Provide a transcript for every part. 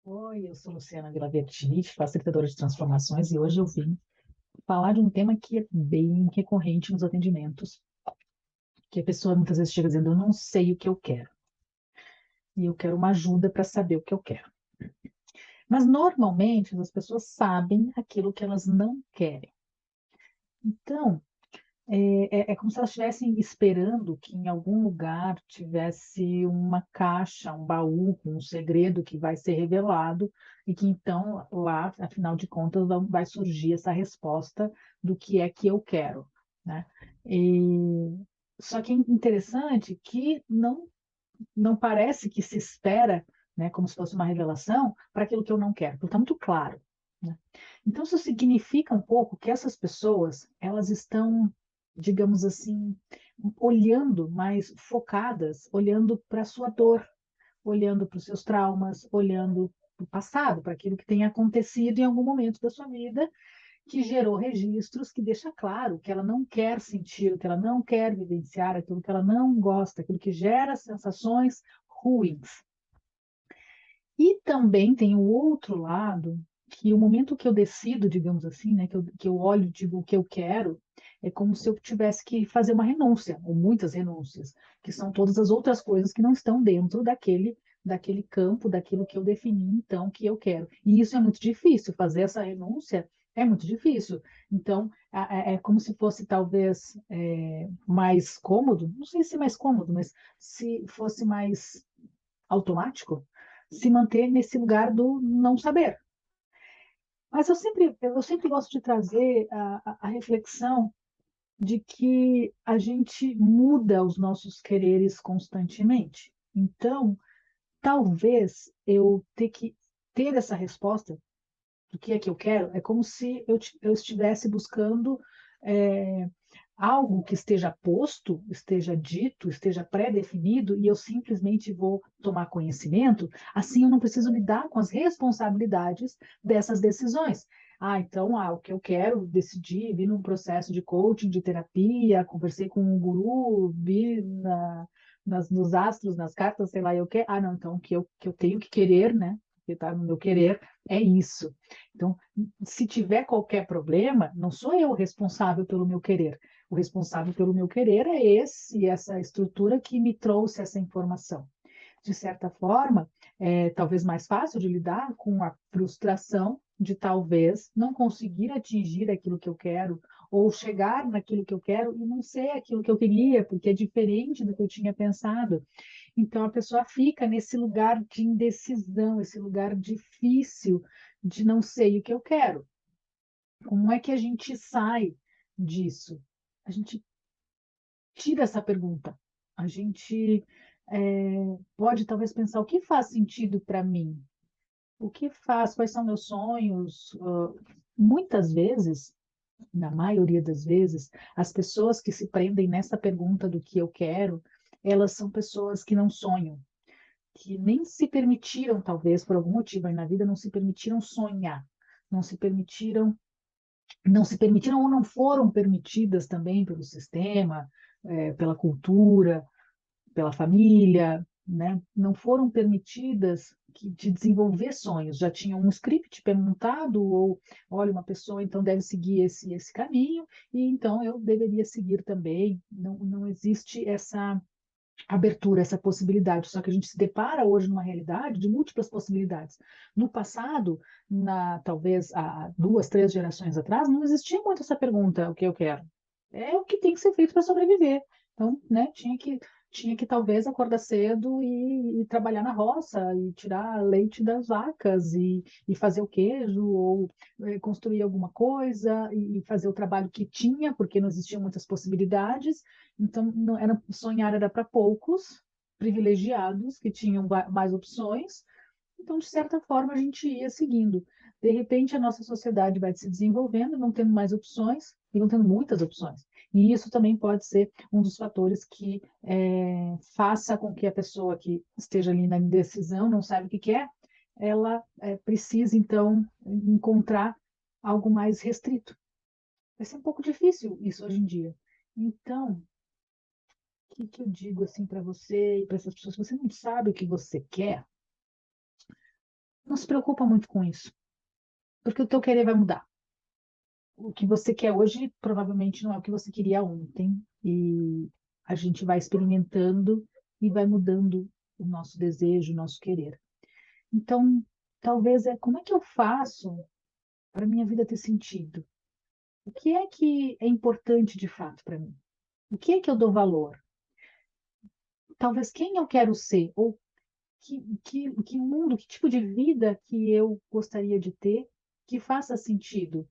Oi, eu sou Luciana Vilaverti, facilitadora de transformações, e hoje eu vim falar de um tema que é bem recorrente nos atendimentos, que a pessoa muitas vezes chega dizendo, eu não sei o que eu quero, e eu quero uma ajuda para saber o que eu quero. Mas normalmente as pessoas sabem aquilo que elas não querem. Então, é como se elas estivessem esperando que em algum lugar tivesse uma caixa, um baú com um segredo que vai ser revelado e que então lá, afinal de contas, vai surgir essa resposta do que é que eu quero, né? E, só que é interessante que não parece que se espera, né, como se fosse uma revelação, para aquilo que eu não quero, porque está muito claro, né? Então, isso significa um pouco que essas pessoas, elas estão, digamos assim, olhando mais focadas, olhando para a sua dor, olhando para os seus traumas, olhando para o passado, para aquilo que tem acontecido em algum momento da sua vida, que gerou registros que deixa claro que ela não quer sentir, o que ela não quer vivenciar, aquilo que ela não gosta, aquilo que gera sensações ruins. E também tem o outro lado, que o momento que eu decido, digamos assim, né, que eu olho e digo o que eu quero, é como se eu tivesse que fazer uma renúncia, ou muitas renúncias, que são todas as outras coisas que não estão dentro daquele campo, daquilo que eu defini, então, que eu quero. E isso é muito difícil, fazer essa renúncia é muito difícil. Então, é como se fosse talvez mais cômodo, não sei se mais cômodo, mas se fosse mais automático, se manter nesse lugar do não saber. Mas eu sempre gosto de trazer a reflexão de que a gente muda os nossos quereres constantemente. Então, talvez eu ter que ter essa resposta do que é que eu quero, é como se eu estivesse buscando é, algo que esteja posto, esteja dito, esteja pré-definido, e eu simplesmente vou tomar conhecimento, assim eu não preciso lidar com as responsabilidades dessas decisões. Então, o que eu quero, decidi, vi num processo de coaching, de terapia, conversei com um guru, vi nos astros, nas cartas, sei lá, eu quero. Não, então o que eu tenho que querer, né? Que está no meu querer, é isso. Então, se tiver qualquer problema, não sou eu o responsável pelo meu querer. O responsável pelo meu querer é essa estrutura que me trouxe essa informação. De certa forma, é talvez mais fácil de lidar com a frustração de talvez não conseguir atingir aquilo que eu quero, ou chegar naquilo que eu quero e não ser aquilo que eu queria, porque é diferente do que eu tinha pensado. Então a pessoa fica nesse lugar de indecisão, esse lugar difícil de não sei o que eu quero. Como é que a gente sai disso? A gente tira essa pergunta. A gente pode talvez pensar o que faz sentido para mim? O que faz? Quais são meus sonhos? Muitas vezes, na maioria das vezes, as pessoas que se prendem nessa pergunta do que eu quero, elas são pessoas que não sonham, que nem se permitiram, talvez por algum motivo aí na vida, não se permitiram sonhar, não se permitiram, não se permitiram ou não foram permitidas também pelo sistema, pela cultura, pela família, né? Não foram permitidas de desenvolver sonhos, já tinham um script montado, ou olha, uma pessoa então deve seguir esse caminho, e então eu deveria seguir também. Não existe essa abertura, essa possibilidade. Só que a gente se depara hoje numa realidade de múltiplas possibilidades. No passado, talvez há 2, 3 gerações atrás, não existia muito essa pergunta, o que eu quero. É o que tem que ser feito para sobreviver. Então, né, tinha que talvez acordar cedo e trabalhar na roça e tirar leite das vacas e fazer o queijo ou construir alguma coisa e fazer o trabalho que tinha, porque não existiam muitas possibilidades. Então, não era, sonhar era para poucos privilegiados que tinham mais opções. Então, de certa forma, a gente ia seguindo. De repente, a nossa sociedade vai se desenvolvendo, não tendo mais opções, e não tendo muitas opções. E isso também pode ser um dos fatores que faça com que a pessoa que esteja ali na indecisão, não sabe o que quer, ela precise, então, encontrar algo mais restrito. Vai ser um pouco difícil isso hoje em dia. Então, que eu digo assim para você e para essas pessoas? Se você não sabe o que você quer, não se preocupa muito com isso, porque o teu querer vai mudar. O que você quer hoje provavelmente não é o que você queria ontem, e a gente vai experimentando e vai mudando o nosso desejo, o nosso querer. Então, talvez é como é que eu faço para minha vida ter sentido? O que é importante de fato para mim? O que eu dou valor? Talvez quem eu quero ser, ou que mundo, que tipo de vida que eu gostaria de ter que faça sentido.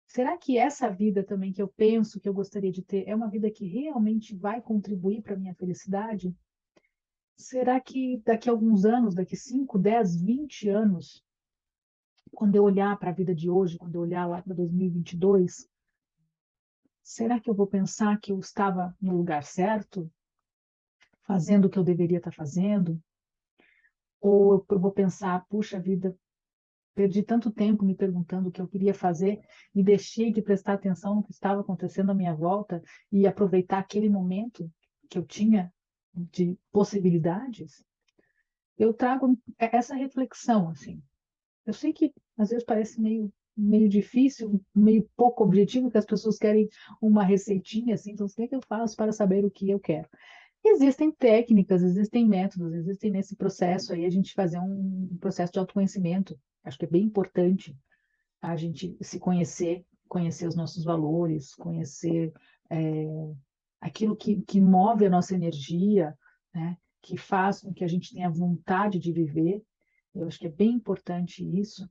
Será que essa vida também que eu penso que eu gostaria de ter é uma vida que realmente vai contribuir para a minha felicidade? Será que daqui a alguns anos, daqui 5, 10, 20 anos, quando eu olhar para a vida de hoje, quando eu olhar lá para 2022, será que eu vou pensar que eu estava no lugar certo, fazendo o que eu deveria estar fazendo? Ou eu vou pensar, puxa vida, perdi tanto tempo me perguntando o que eu queria fazer e deixei de prestar atenção no que estava acontecendo à minha volta e aproveitar aquele momento que eu tinha de possibilidades? Eu trago essa reflexão, assim. Eu sei que às vezes parece meio difícil, meio pouco objetivo, que as pessoas querem uma receitinha, assim, então o que é que eu faço para saber o que eu quero? Existem técnicas, existem métodos, existem nesse processo aí a gente fazer um processo de autoconhecimento. Acho que é bem importante a gente se conhecer, conhecer os nossos valores, conhecer aquilo que move a nossa energia, né? Que faz com que a gente tenha vontade de viver. Eu acho que é bem importante isso.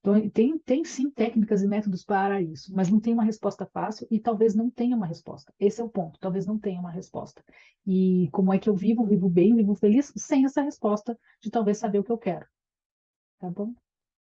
Então, tem sim técnicas e métodos para isso, mas não tem uma resposta fácil e talvez não tenha uma resposta. Esse é o ponto, talvez não tenha uma resposta. E como é que eu vivo, vivo bem, vivo feliz, sem essa resposta de talvez saber o que eu quero, tá bom?